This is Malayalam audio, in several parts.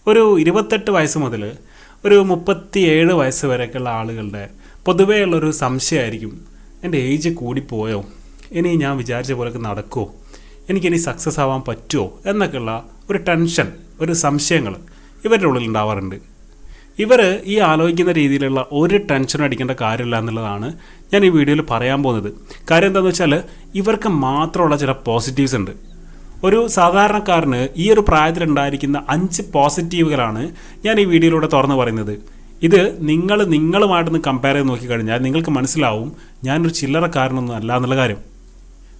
ഒരു 28 വയസ്സ് മുതൽ ഒരു 37 വയസ്സ് വരെയൊക്കെയുള്ള ആളുകളുടെ പൊതുവേ ഉള്ളൊരു സംശയമായിരിക്കും, എൻ്റെ ഏജ് കൂടിപ്പോയോ, ഇനി ഞാൻ വിചാരിച്ച പോലെയൊക്കെ നടക്കുമോ, എനിക്കിനി സക്സസ് ആവാൻ പറ്റുമോ എന്നൊക്കെയുള്ള ഒരു ടെൻഷൻ, ഒരു സംശയങ്ങൾ ഇവരുടെ ഉള്ളിൽ ഉണ്ടാവാറുണ്ട്. ഇവർ ഈ ആലോചിക്കുന്ന രീതിയിലുള്ള ഒരു ടെൻഷനും അടിക്കേണ്ട കാര്യമില്ല എന്നുള്ളതാണ് ഞാൻ ഈ വീഡിയോയിൽ പറയാൻ പോകുന്നത്. കാര്യം എന്താണെന്ന് വെച്ചാൽ ഇവർക്ക് മാത്രമുള്ള ചില പോസിറ്റീവ്സ് ഉണ്ട്. ഒരു സാധാരണക്കാരന് ഈ ഒരു പ്രായത്തിലുണ്ടായിരിക്കുന്ന 5 പോസിറ്റീവുകളാണ് ഞാൻ ഈ വീഡിയോയിലൂടെ തുറന്ന് പറയുന്നത്. ഇത് നിങ്ങളുമായിട്ടൊന്ന് കമ്പയർ ചെയ്ത് നോക്കിക്കഴിഞ്ഞാൽ നിങ്ങൾക്ക് മനസ്സിലാവും ഞാനൊരു ചില്ലറക്കാരനൊന്നും അല്ല എന്നുള്ള കാര്യം.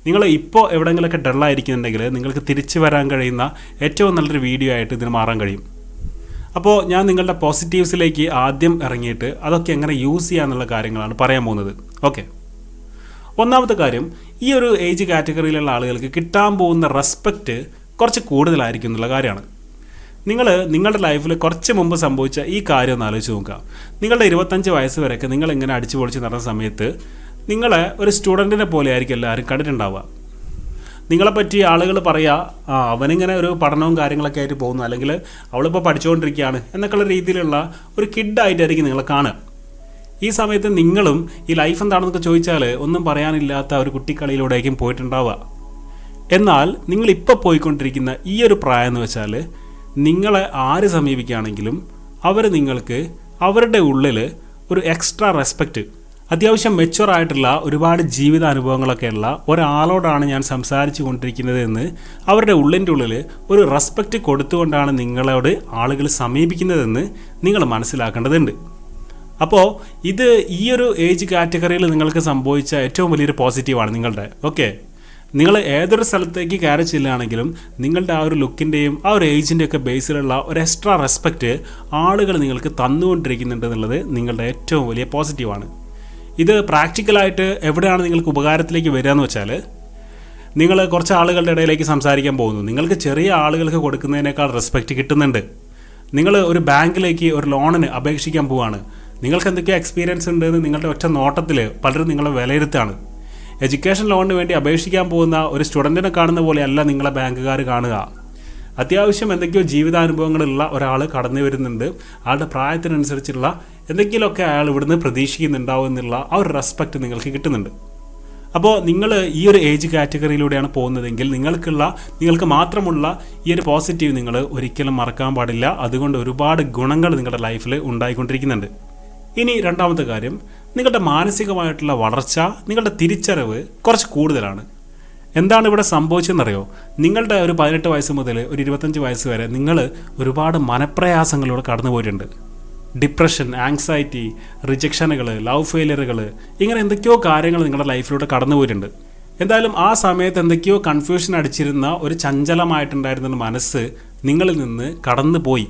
നിങ്ങൾ ഇപ്പോൾ എവിടെയെങ്കിലുമൊക്കെ ഡള്ളായിരിക്കുന്നുണ്ടെങ്കിൽ നിങ്ങൾക്ക് തിരിച്ചു വരാൻ കഴിയുന്ന ഏറ്റവും നല്ലൊരു വീഡിയോ ആയിട്ട് ഇതിന് മാറാൻ കഴിയും. അപ്പോൾ ഞാൻ നിങ്ങളുടെ പോസിറ്റീവ്സിലേക്ക് ആദ്യം ഇറങ്ങിയിട്ട് അതൊക്കെ എങ്ങനെ യൂസ് ചെയ്യാന്നുള്ള കാര്യങ്ങളാണ് പറയാൻ പോകുന്നത്. ഓക്കെ, ഒന്നാമത്തെ കാര്യം, ഈ ഒരു ഏജ് കാറ്റഗറിയിലുള്ള ആളുകൾക്ക് കിട്ടാൻ പോകുന്ന റെസ്പെക്റ്റ് കുറച്ച് കൂടുതലായിരിക്കും എന്നുള്ള കാര്യമാണ്. നിങ്ങളുടെ ലൈഫിൽ കുറച്ച് മുമ്പ് സംഭവിച്ച ഈ കാര്യം ഒന്ന് ആലോചിച്ച് നോക്കുക. നിങ്ങളുടെ 25 വയസ്സ് വരെയൊക്കെ നിങ്ങളിങ്ങനെ അടിച്ചു പൊളിച്ച് നടന്ന സമയത്ത് നിങ്ങളെ ഒരു സ്റ്റുഡൻറ്റിനെ പോലെ ആയിരിക്കും എല്ലാവരും കണ്ടിട്ടുണ്ടാവുക. നിങ്ങളെപ്പറ്റി ആളുകൾ പറയുക, അവനിങ്ങനെ ഒരു പഠനവും കാര്യങ്ങളൊക്കെ ആയിട്ട് പോകുന്നു, അല്ലെങ്കിൽ അവളിപ്പോൾ പഠിച്ചുകൊണ്ടിരിക്കുകയാണ് എന്നൊക്കെയുള്ള രീതിയിലുള്ള ഒരു കിഡായിട്ടായിരിക്കും നിങ്ങളെ കാണുക. ഈ സമയത്ത് നിങ്ങളും ഈ ലൈഫ് എന്താണെന്നൊക്കെ ചോദിച്ചാൽ ഒന്നും പറയാനില്ലാത്ത ഒരു കുട്ടിക്കളിയിലൂടെയായിരിക്കും പോയിട്ടുണ്ടാവുക. എന്നാൽ നിങ്ങളിപ്പോൾ പോയിക്കൊണ്ടിരിക്കുന്ന ഈ ഒരു പ്രായം എന്ന് വെച്ചാൽ നിങ്ങളെ ആര് സമീപിക്കുകയാണെങ്കിലും അവർ നിങ്ങൾക്ക് അവരുടെ ഉള്ളിൽ ഒരു എക്സ്ട്രാ റെസ്പെക്റ്റ്, അത്യാവശ്യം മെച്യൂർ ആയിട്ടുള്ള ഒരുപാട് ജീവിതാനുഭവങ്ങളൊക്കെയുള്ള ഒരാളോടാണ് ഞാൻ സംസാരിച്ചു കൊണ്ടിരിക്കുന്നത് എന്ന് അവരുടെ ഉള്ളിൻ്റെ ഉള്ളിൽ ഒരു റെസ്പെക്റ്റ് കൊടുത്തുകൊണ്ടാണ് നിങ്ങളോട് ആളുകൾ സമീപിക്കുന്നതെന്ന് നിങ്ങൾ മനസ്സിലാക്കേണ്ടതുണ്ട്. അപ്പോൾ ഇത് ഈ ഒരു ഏജ് കാറ്റഗറിയിൽ നിങ്ങൾക്ക് സംഭവിച്ച ഏറ്റവും വലിയൊരു പോസിറ്റീവാണ് നിങ്ങളുടെ. ഓക്കെ, നിങ്ങൾ ഏതൊരു സ്ഥലത്തേക്ക് കയറി ചെല്ലുകയാണെങ്കിലും നിങ്ങളുടെ ആ ഒരു ലുക്കിൻ്റെയും ആ ഒരു ഏജിൻ്റെയൊക്കെ ബേസിലുള്ള ഒരു എക്സ്ട്രാ റെസ്പെക്റ്റ് ആളുകൾ നിങ്ങൾക്ക് തന്നുകൊണ്ടിരിക്കുന്നുണ്ട് എന്നുള്ളത് നിങ്ങളുടെ ഏറ്റവും വലിയ പോസിറ്റീവാണ്. ഇത് പ്രാക്ടിക്കലായിട്ട് എവിടെയാണ് നിങ്ങൾക്ക് ഉപകാരത്തിലേക്ക് വരിക എന്ന് വെച്ചാൽ, നിങ്ങൾ കുറച്ച് ആളുകളുടെ ഇടയിലേക്ക് സംസാരിക്കാൻ പോകുന്നു, നിങ്ങൾക്ക് ചെറിയ ആളുകൾക്ക് കൊടുക്കുന്നതിനേക്കാൾ റെസ്പെക്റ്റ് കിട്ടുന്നുണ്ട്. നിങ്ങൾ ഒരു ബാങ്കിലേക്ക് ഒരു ലോണിന് അപേക്ഷിക്കാൻ പോവുകയാണ്, നിങ്ങൾക്ക് എന്തൊക്കെയോ എക്സ്പീരിയൻസ് ഉണ്ടെന്ന് നിങ്ങളുടെ ഒറ്റ നോട്ടത്തിൽ പലരും നിങ്ങളെ വിലയിരുത്താണ്. എഡ്യൂക്കേഷൻ ലോണിന് വേണ്ടി അപേക്ഷിക്കാൻ പോകുന്ന ഒരു സ്റ്റുഡൻറ്റിനെ കാണുന്ന പോലെയല്ല നിങ്ങളെ ബാങ്കുകാർ കാണുക. അത്യാവശ്യം എന്തൊക്കെയോ ജീവിതാനുഭവങ്ങളുള്ള ഒരാൾ കടന്നു വരുന്നുണ്ട്, ആളുടെ പ്രായത്തിനനുസരിച്ചുള്ള എന്തെങ്കിലുമൊക്കെ അയാൾ ഇവിടുന്ന് പ്രതീക്ഷിക്കുന്നുണ്ടാവും എന്നുള്ള ആ ഒരു റെസ്പെക്റ്റ് നിങ്ങൾക്ക് കിട്ടുന്നുണ്ട്. അപ്പോൾ നിങ്ങൾ ഈ ഒരു ഏജ് കാറ്റഗറിയിലൂടെയാണ് പോകുന്നതെങ്കിൽ നിങ്ങൾക്ക് മാത്രമുള്ള ഈ ഒരു പോസിറ്റീവ് നിങ്ങൾ ഒരിക്കലും മറക്കാൻ പാടില്ല. അതുകൊണ്ട് ഒരുപാട് ഗുണങ്ങൾ നിങ്ങളുടെ ലൈഫിൽ ഉണ്ടായിക്കൊണ്ടിരിക്കുന്നുണ്ട്. ഇനി രണ്ടാമത്തെ കാര്യം, നിങ്ങളുടെ മാനസികമായിട്ടുള്ള വളർച്ച, നിങ്ങളുടെ തിരിച്ചറിവ് കുറച്ച് കൂടുതലാണ്. എന്താണ് ഇവിടെ സംഭവിച്ചതെന്നറിയോ? നിങ്ങളുടെ ഒരു 18 വയസ്സ് മുതൽ ഒരു 25 വയസ്സ് വരെ നിങ്ങൾ ഒരുപാട് മനപ്രയാസങ്ങളിലൂടെ കടന്നു പോയിട്ടുണ്ട്. ഡിപ്രഷൻ, ആങ്സൈറ്റി, റിജക്ഷനുകൾ, ലവ് ഫെയിലിയറുകൾ, ഇങ്ങനെ എന്തൊക്കെയോ കാര്യങ്ങൾ നിങ്ങളുടെ ലൈഫിലൂടെ കടന്നു പോയിട്ടുണ്ട്. എന്തായാലും ആ സമയത്ത് എന്തൊക്കെയോ കൺഫ്യൂഷൻ അടിച്ചിരുന്ന ഒരു ചഞ്ചലമായിട്ടുണ്ടായിരുന്ന മനസ്സ് നിങ്ങളിൽ നിന്ന് കടന്നു പോയി.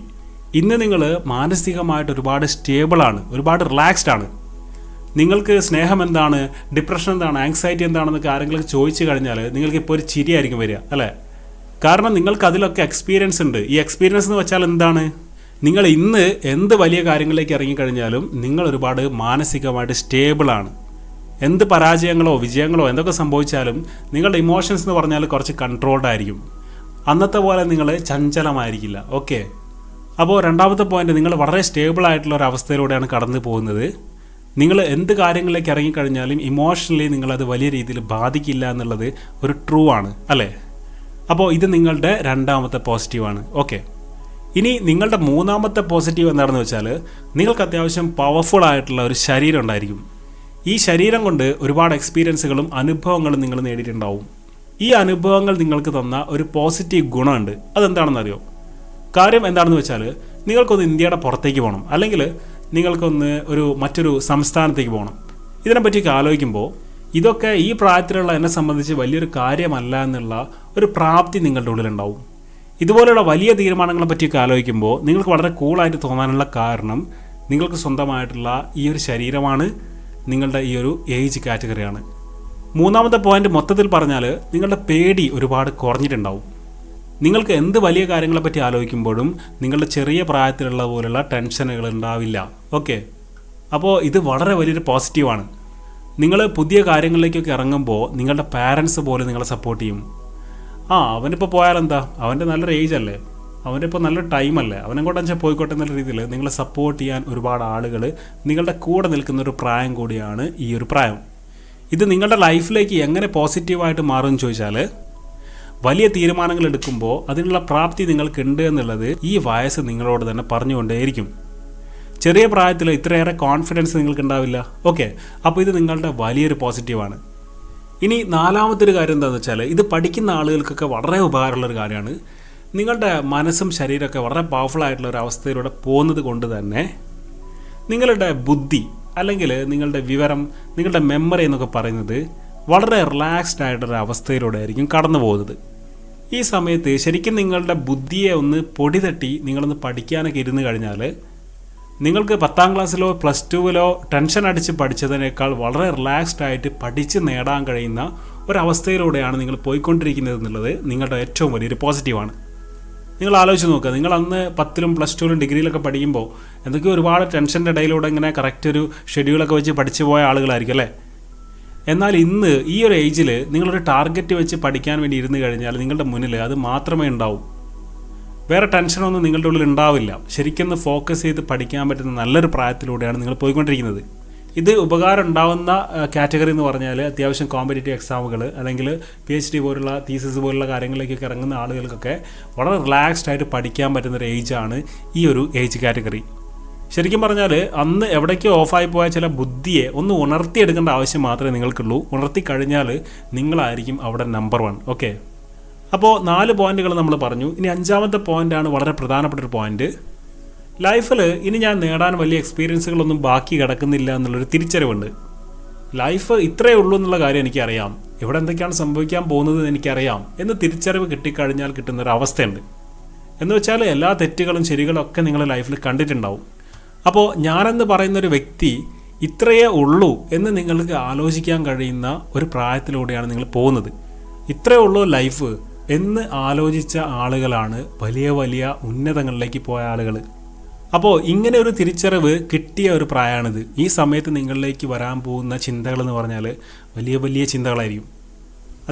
ഇന്ന് നിങ്ങൾ മാനസികമായിട്ട് ഒരുപാട് സ്റ്റേബിളാണ്, ഒരുപാട് റിലാക്സ്ഡ് ആണ്. നിങ്ങൾക്ക് സ്നേഹം എന്താണ്, ഡിപ്രഷൻ എന്താണ്, ആങ്സൈറ്റി എന്താണെന്നൊക്കെ ആരെങ്കിലും ചോദിച്ചു കഴിഞ്ഞാൽ നിങ്ങൾക്ക് ഇപ്പോൾ ഒരു ചിരിയായിരിക്കും വരിക, അല്ലേ? കാരണം നിങ്ങൾക്ക് അതിലൊക്കെ എക്സ്പീരിയൻസ് ഉണ്ട്. ഈ എക്സ്പീരിയൻസ് എന്ന് വെച്ചാൽ എന്താണ്? നിങ്ങൾ ഇന്ന് എന്ത് വലിയ കാര്യങ്ങളിലേക്ക് ഇറങ്ങിക്കഴിഞ്ഞാലും നിങ്ങൾ ഒരുപാട് മാനസികമായിട്ട് സ്റ്റേബിളാണ്. എന്ത് പരാജയങ്ങളോ വിജയങ്ങളോ എന്തൊക്കെ സംഭവിച്ചാലും നിങ്ങളുടെ ഇമോഷൻസ് എന്ന് പറഞ്ഞാൽ കുറച്ച് കൺട്രോൾഡ് ആയിരിക്കും. അന്നത്തെ പോലെ നിങ്ങൾ ചഞ്ചലമായിരിക്കില്ല. ഓക്കെ, അപ്പോൾ രണ്ടാമത്തെ പോയിന്റ്, നിങ്ങൾ വളരെ സ്റ്റേബിൾ ആയിട്ടുള്ള ഒരു അവസ്ഥയിലൂടെയാണ് കടന്നു പോകുന്നത്. നിങ്ങൾ എന്ത് കാര്യങ്ങളിലേക്ക് ഇറങ്ങിക്കഴിഞ്ഞാലും ഇമോഷണലി നിങ്ങളത് വലിയ രീതിയിൽ ബാധിക്കില്ല എന്നുള്ളത് ഒരു ട്രൂ ആണ്, അല്ലേ? അപ്പോൾ ഇത് നിങ്ങളുടെ രണ്ടാമത്തെ പോസിറ്റീവാണ്. ഓക്കെ, ഇനി നിങ്ങളുടെ മൂന്നാമത്തെ പോസിറ്റീവ് എന്താണെന്ന് വെച്ചാൽ, നിങ്ങൾക്ക് അത്യാവശ്യം പവർഫുൾ ആയിട്ടുള്ള ഒരു ശരീരം ഉണ്ടായിരിക്കും. ഈ ശരീരം കൊണ്ട് ഒരുപാട് എക്സ്പീരിയൻസുകളും അനുഭവങ്ങളും നിങ്ങൾ നേടിയിട്ടുണ്ടാവും. ഈ അനുഭവങ്ങൾ നിങ്ങൾക്ക് തന്ന ഒരു പോസിറ്റീവ് ഗുണമുണ്ട്. അതെന്താണെന്നറിയോ? കാര്യം എന്താണെന്ന് വെച്ചാൽ, നിങ്ങൾക്കൊന്ന് ഇന്ത്യയുടെ പുറത്തേക്ക് പോകണം, അല്ലെങ്കിൽ നിങ്ങൾക്കൊന്ന് മറ്റൊരു സംസ്ഥാനത്തേക്ക് പോകണം. ഇതിനെപ്പറ്റിയൊക്കെ ആലോചിക്കുമ്പോൾ ഇതൊക്കെ ഈ പ്രായത്തിലുള്ള എന്നെ സംബന്ധിച്ച് വലിയൊരു കാര്യമല്ല എന്നുള്ള ഒരു പ്രാപ്തി നിങ്ങളുടെ ഉള്ളിലുണ്ടാവും. ഇതുപോലെയുള്ള വലിയ തീരുമാനങ്ങളെ പറ്റിയൊക്കെ ആലോചിക്കുമ്പോൾ നിങ്ങൾക്ക് വളരെ കൂളായിട്ട് തോന്നാനുള്ള കാരണം നിങ്ങൾക്ക് സ്വന്തമായിട്ടുള്ള ഈ ഒരു ശരീരമാണ്, നിങ്ങളുടെ ഈ ഒരു ഏജ് കാറ്റഗറിയാണ്. മൂന്നാമത്തെ പോയിന്റ് മൊത്തത്തിൽ പറഞ്ഞാൽ നിങ്ങളുടെ പേടി ഒരുപാട് കുറഞ്ഞിട്ടുണ്ടാവും. നിങ്ങൾക്ക് എന്ത് വലിയ കാര്യങ്ങളെപ്പറ്റി ആലോചിക്കുമ്പോഴും നിങ്ങളുടെ ചെറിയ പ്രായത്തിലുള്ള പോലുള്ള ടെൻഷനുകൾ ഉണ്ടാവില്ല. ഓക്കെ, അപ്പോൾ ഇത് വളരെ വലിയൊരു പോസിറ്റീവാണ്. നിങ്ങൾ പുതിയ കാര്യങ്ങളിലേക്കൊക്കെ ഇറങ്ങുമ്പോൾ നിങ്ങളുടെ പാരൻസ് പോലും നിങ്ങളെ സപ്പോർട്ട് ചെയ്യും. അവനിപ്പോൾ പോയാലെന്താ, അവൻ്റെ നല്ലൊരു ഏജ് അല്ലേ, അവൻ്റെ ഇപ്പോൾ നല്ല ടൈമല്ലേ, അവനെങ്ങോട്ട് വെച്ചാൽ പോയിക്കോട്ടെ എന്നുള്ള രീതിയിൽ നിങ്ങളെ സപ്പോർട്ട് ചെയ്യാൻ ഒരുപാട് ആളുകൾ നിങ്ങളുടെ കൂടെ നിൽക്കുന്ന ഒരു പ്രായം കൂടിയാണ് ഈ ഒരു പ്രായം. ഇത് നിങ്ങളുടെ ലൈഫിലേക്ക് എങ്ങനെ പോസിറ്റീവായിട്ട് മാറുമെന്ന് ചോദിച്ചാൽ, വലിയ തീരുമാനങ്ങൾ എടുക്കുമ്പോൾ അതിനുള്ള പ്രാപ്തി നിങ്ങൾക്കുണ്ട് എന്നുള്ളത് ഈ വയസ്സ് നിങ്ങളോട് തന്നെ പറഞ്ഞുകൊണ്ടേയിരിക്കും. ചെറിയ പ്രായത്തിൽ ഇത്രയേറെ കോൺഫിഡൻസ് നിങ്ങൾക്ക് ഉണ്ടാവില്ല. ഓക്കെ, അപ്പോൾ ഇത് നിങ്ങളുടെ വലിയൊരു പോസിറ്റീവാണ്. ഇനി നാലാമത്തെ ഒരു കാര്യം എന്താണെന്ന് വെച്ചാൽ, ഇത് പഠിക്കുന്ന ആളുകൾക്കൊക്കെ വളരെ ഉപകാരമുള്ളൊരു കാര്യമാണ്. നിങ്ങളുടെ മനസ്സും ശരീരമൊക്കെ വളരെ പവർഫുൾ ആയിട്ടുള്ള ഒരു അവസ്ഥയിലൂടെ പോകുന്നത് കൊണ്ട് തന്നെ നിങ്ങളുടെ ബുദ്ധി അല്ലെങ്കിൽ നിങ്ങളുടെ വിവരം, നിങ്ങളുടെ മെമ്മറി എന്നൊക്കെ പറയുന്നത് വളരെ റിലാക്സ്ഡ് ആയിട്ടൊരു അവസ്ഥയിലൂടെ ആയിരിക്കും കടന്നു പോകുന്നത്. ഈ സമയത്ത് ശരിക്കും നിങ്ങളുടെ ബുദ്ധിയെ ഒന്ന് പൊടി തട്ടി നിങ്ങളൊന്ന് പഠിക്കാനൊക്കെ ഇരുന്ന് കഴിഞ്ഞാൽ നിങ്ങൾക്ക് 10ാം ക്ലാസ്സിലോ പ്ലസ് ടുവിലോ ടെൻഷൻ അടിച്ച് പഠിച്ചതിനേക്കാൾ വളരെ റിലാക്സ്ഡ് ആയിട്ട് പഠിച്ച് നേടാൻ കഴിയുന്ന ഒരവസ്ഥയിലൂടെയാണ് നിങ്ങൾ പോയിക്കൊണ്ടിരിക്കുന്നത് എന്നുള്ളത് നിങ്ങളുടെ ഏറ്റവും വലിയൊരു പോസിറ്റീവാണ്. നിങ്ങൾ ആലോചിച്ച് നോക്കുക, നിങ്ങൾ അന്ന് 10ലും പ്ലസ് ടുവിലും ഡിഗ്രിയിലൊക്കെ പഠിക്കുമ്പോൾ എന്തൊക്കെയോ ഒരുപാട് ടെൻഷൻ്റെ ഇടയിലൂടെ ഇങ്ങനെ കറക്റ്റ് ഒരു ഷെഡ്യൂളൊക്കെ വെച്ച് പഠിച്ചു പോയ ആളുകളായിരിക്കും അല്ലേ. എന്നാൽ ഇന്ന് ഈ ഒരു ഏജിൽ നിങ്ങളൊരു ടാർഗറ്റ് വെച്ച് പഠിക്കാൻ വേണ്ടി ഇരുന്ന് കഴിഞ്ഞാൽ നിങ്ങളുടെ മുന്നിൽ അത് മാത്രമേ ഉണ്ടാവൂ. വേറെ ടെൻഷനൊന്നും നിങ്ങളുടെ ഉള്ളിൽ ഉണ്ടാവില്ല. ശരിക്കും ഫോക്കസ് ചെയ്ത് പഠിക്കാൻ പറ്റുന്ന നല്ലൊരു പ്രായത്തിലൂടെയാണ് നിങ്ങൾ പോയിക്കൊണ്ടിരിക്കുന്നത്. ഇത് ഉപകാരം ഉണ്ടാവുന്ന കാറ്റഗറി എന്ന് പറഞ്ഞാൽ അത്യാവശ്യം കോമ്പറ്റേറ്റീവ് എക്സാമുകൾ അല്ലെങ്കിൽ PhD പോലുള്ള തീസിസ് പോലുള്ള കാര്യങ്ങളിലേക്കൊക്കെ ഇറങ്ങുന്ന ആളുകൾക്കൊക്കെ വളരെ റിലാക്സ്ഡ് ആയിട്ട് പഠിക്കാൻ പറ്റുന്നൊരു ഏജാണ് ഈ ഒരു ഏജ് കാറ്റഗറി. ശരിക്കും പറഞ്ഞാൽ അന്ന് എവിടേക്കോ ഓഫായി പോയ ചില ബുദ്ധിയെ ഒന്ന് ഉണർത്തിയെടുക്കേണ്ട ആവശ്യം മാത്രമേ നിങ്ങൾക്കുള്ളൂ. ഉണർത്തി കഴിഞ്ഞാൽ നിങ്ങളായിരിക്കും അവിടെ നമ്പർ 1. ഓക്കെ, അപ്പോൾ 4 പോയിന്റുകൾ നമ്മൾ പറഞ്ഞു. ഇനി 5ാമത്തെ പോയിൻ്റാണ് വളരെ പ്രധാനപ്പെട്ട ഒരു പോയിന്റ്. ലൈഫിൽ ഇനി ഞാൻ നേടാൻ വലിയ എക്സ്പീരിയൻസുകളൊന്നും ബാക്കി കിടക്കുന്നില്ല എന്നുള്ളൊരു തിരിച്ചറിവുണ്ട്. ലൈഫ് ഇത്രയേ ഉള്ളൂ എന്നുള്ള കാര്യം എനിക്കറിയാം, ഇവിടെ എന്തൊക്കെയാണ് സംഭവിക്കാൻ പോകുന്നത് എനിക്കറിയാം എന്ന് തിരിച്ചറിവ് കിട്ടിക്കഴിഞ്ഞാൽ കിട്ടുന്നൊരവസ്ഥയുണ്ട്. എന്ന് വെച്ചാൽ എല്ലാ തെറ്റുകളും ശരികളും ഒക്കെ നിങ്ങളുടെ ലൈഫിൽ കണ്ടിട്ടുണ്ടാവും. അപ്പോൾ ഞാനെന്ന് പറയുന്നൊരു വ്യക്തി ഇത്രയേ ഉള്ളൂ എന്ന് നിങ്ങൾക്ക് ആലോചിക്കാൻ കഴിയുന്ന ഒരു പ്രായത്തിലൂടെയാണ് നിങ്ങൾ പോകുന്നത്. ഇത്രയേ ഉള്ളൂ ലൈഫ് എന്ന് ആലോചിച്ച ആളുകളാണ് വലിയ വലിയ ഉന്നതങ്ങളിലേക്ക് പോയ ആളുകൾ. അപ്പോൾ ഇങ്ങനെ ഒരു തിരിച്ചറിവ് കിട്ടിയ ഒരു പ്രായമാണിത്. ഈ സമയത്ത് നിങ്ങളിലേക്ക് വരാൻ പോകുന്ന ചിന്തകളെന്ന് പറഞ്ഞാൽ വലിയ വലിയ ചിന്തകളായിരിക്കും.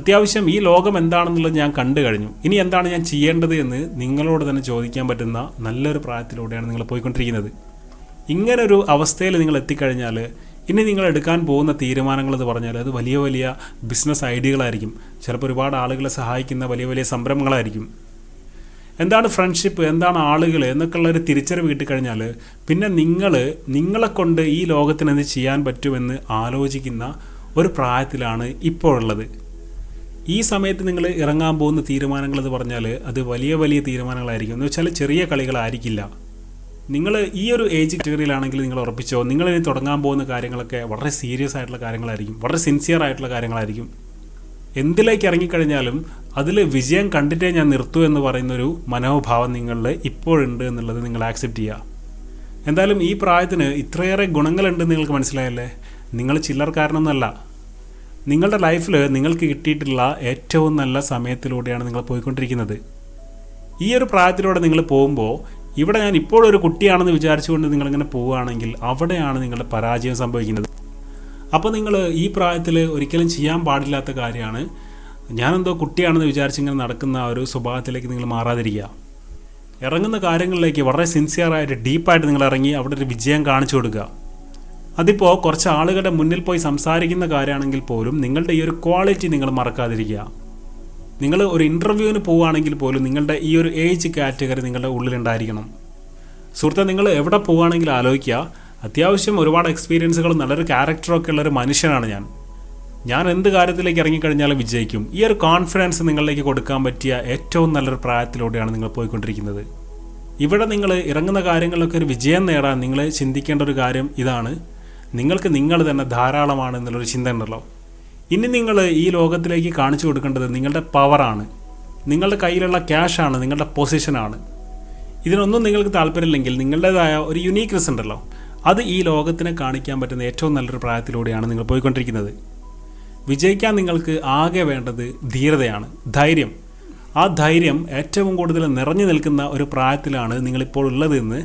അത്യാവശ്യം ഈ ലോകം എന്താണെന്നുള്ളത് ഞാൻ കണ്ടു കഴിഞ്ഞു, ഇനി എന്താണ് ഞാൻ ചെയ്യേണ്ടത് എന്ന് നിങ്ങളോട് തന്നെ ചോദിക്കാൻ പറ്റുന്ന നല്ലൊരു പ്രായത്തിലൂടെയാണ് നിങ്ങൾ പോയിക്കൊണ്ടിരിക്കുന്നത്. ഇങ്ങനൊരു അവസ്ഥയിൽ നിങ്ങൾ എത്തിക്കഴിഞ്ഞാൽ ഇനി നിങ്ങൾ എടുക്കാൻ പോകുന്ന തീരുമാനങ്ങളെന്ന് പറഞ്ഞാൽ അത് വലിയ വലിയ ബിസിനസ് ഐഡിയകളായിരിക്കും. ചിലപ്പോൾ ഒരുപാട് ആളുകളെ സഹായിക്കുന്ന വലിയ വലിയ സംരംഭങ്ങളായിരിക്കും. എന്താണ് ഫ്രണ്ട്ഷിപ്പ്, എന്താണ് ആളുകൾ എന്നൊക്കെയുള്ളൊരു തിരിച്ചറിവ് കിട്ടിക്കഴിഞ്ഞാൽ പിന്നെ നിങ്ങളെ കൊണ്ട് ഈ ലോകത്തിന് എന്ത് ചെയ്യാൻ പറ്റുമെന്ന് ആലോചിക്കുന്ന ഒരു പ്രായത്തിലാണ് ഇപ്പോഴുള്ളത്. ഈ സമയത്ത് നിങ്ങൾ ഇറങ്ങാൻ പോകുന്ന തീരുമാനങ്ങളെന്ന് പറഞ്ഞാൽ അത് വലിയ വലിയ തീരുമാനങ്ങളായിരിക്കും. എന്ന് വെച്ചാൽ ചെറിയ കളികളായിരിക്കില്ല. നിങ്ങൾ ഈ ഒരു ഏജ് കാറ്റഗറിയിലാണെങ്കിൽ നിങ്ങൾ ഉറപ്പിച്ചോ, നിങ്ങളിനി തുടങ്ങാൻ പോകുന്ന കാര്യങ്ങളൊക്കെ വളരെ സീരിയസ് ആയിട്ടുള്ള കാര്യങ്ങളായിരിക്കും, വളരെ സിൻസിയർ ആയിട്ടുള്ള കാര്യങ്ങളായിരിക്കും. എന്തിലേക്ക് ഇറങ്ങിക്കഴിഞ്ഞാലും അതിൽ വിജയം കണ്ടിട്ടേ ഞാൻ നിർത്തൂ എന്ന് പറയുന്നൊരു മനോഭാവം നിങ്ങളിൽ ഇപ്പോഴുണ്ട് എന്നുള്ളത് നിങ്ങൾ ആക്സെപ്റ്റ് ചെയ്യുക. എന്തായാലും ഈ പ്രായത്തിന് ഇത്രയേറെ ഗുണങ്ങളുണ്ടെന്ന് നിങ്ങൾക്ക് മനസ്സിലായല്ലേ. നിങ്ങൾ ചില്ലറക്കാരനൊന്നുമല്ല. നിങ്ങളുടെ ലൈഫിൽ നിങ്ങൾക്ക് കിട്ടിയിട്ടുള്ള ഏറ്റവും നല്ല സമയത്തിലൂടെയാണ് നിങ്ങൾ പോയിക്കൊണ്ടിരിക്കുന്നത്. ഈ ഒരു പ്രായത്തിലൂടെ നിങ്ങൾ പോകുമ്പോൾ ഇവിടെ ഞാൻ ഇപ്പോഴൊരു കുട്ടിയാണെന്ന് വിചാരിച്ചുകൊണ്ട് നിങ്ങളിങ്ങനെ പോവുകയാണെങ്കിൽ അവിടെയാണ് നിങ്ങളുടെ പരാജയം സംഭവിക്കുന്നത്. അപ്പോൾ നിങ്ങൾ ഈ പ്രായത്തിൽ ഒരിക്കലും ചെയ്യാൻ പാടില്ലാത്ത കാര്യമാണ് ഞാനെന്തോ കുട്ടിയാണെന്ന് വിചാരിച്ചിങ്ങനെ നടക്കുന്ന ആ ഒരു സ്വഭാവത്തിലേക്ക് നിങ്ങൾ മാറാതിരിക്കുക. ഇറങ്ങുന്ന കാര്യങ്ങളിലേക്ക് വളരെ സിൻസിയറായിട്ട് ഡീപ്പായിട്ട് നിങ്ങൾ ഇറങ്ങി അവിടെ ഒരു വിജയം കാണിച്ചു കൊടുക്കുക. അതിപ്പോൾ കുറച്ച് ആളുകളുടെ മുന്നിൽ പോയി സംസാരിക്കുന്ന കാര്യമാണെങ്കിൽ പോലും നിങ്ങളുടെ ഈ ഒരു ക്വാളിറ്റി നിങ്ങൾ മറക്കാതിരിക്കുക. നിങ്ങൾ ഒരു ഇൻ്റർവ്യൂവിന് പോവുകയാണെങ്കിൽ പോലും നിങ്ങളുടെ ഈ ഒരു ഏജ് കാറ്റഗറി നിങ്ങളുടെ ഉള്ളിലുണ്ടായിരിക്കണം. സുഹൃത്തെ, നിങ്ങൾ എവിടെ പോവുകയാണെങ്കിൽ ആലോചിക്കുക, അത്യാവശ്യം ഒരുപാട് എക്സ്പീരിയൻസുകളും നല്ലൊരു ക്യാരക്ടറൊക്കെ ഉള്ളൊരു മനുഷ്യനാണ് ഞാൻ എന്ത് കാര്യത്തിലേക്ക് ഇറങ്ങിക്കഴിഞ്ഞാലും വിജയിക്കും. ഈ ഒരു കോൺഫിഡൻസ് നിങ്ങളിലേക്ക് കൊടുക്കാൻ പറ്റിയ ഏറ്റവും നല്ലൊരു പ്രായത്തിലൂടെയാണ് നിങ്ങൾ പോയിക്കൊണ്ടിരിക്കുന്നത്. ഇവിടെ നിങ്ങൾ ഇറങ്ങുന്ന കാര്യങ്ങളിലൊക്കെ ഒരു വിജയം നേടാൻ നിങ്ങൾ ചിന്തിക്കേണ്ട ഒരു കാര്യം ഇതാണ്: നിങ്ങൾക്ക് നിങ്ങൾ തന്നെ ധാരാളമാണ് എന്നുള്ളൊരു ചിന്ത ഉണ്ടല്ലോ. ഇനി നിങ്ങൾ ഈ ലോകത്തിലേക്ക് കാണിച്ചു കൊടുക്കേണ്ടത് നിങ്ങളുടെ പവറാണ്, നിങ്ങളുടെ കയ്യിലുള്ള ക്യാഷാണ്, നിങ്ങളുടെ പൊസിഷനാണ്. ഇതിനൊന്നും നിങ്ങൾക്ക് താല്പര്യമില്ലെങ്കിൽ നിങ്ങളുടേതായ ഒരു യുണീക്നെസ് ഉണ്ടല്ലോ, അത് ഈ ലോകത്തിനെ കാണിക്കാൻ പറ്റുന്ന ഏറ്റവും നല്ലൊരു പ്രായത്തിലൂടെയാണ് നിങ്ങൾ പോയിക്കൊണ്ടിരിക്കുന്നത്. വിജയിക്കാൻ നിങ്ങൾക്ക് ആകെ വേണ്ടത് ധീരതയാണ്, ധൈര്യം. ആ ധൈര്യം ഏറ്റവും കൂടുതൽ നിറഞ്ഞു നിൽക്കുന്ന ഒരു പ്രായത്തിലാണ് നിങ്ങളിപ്പോൾ ഉള്ളത് എന്ന്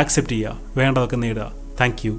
ആക്സെപ്റ്റ് ചെയ്യുക, വേണ്ടതൊക്കെ നേടുക. Thank you.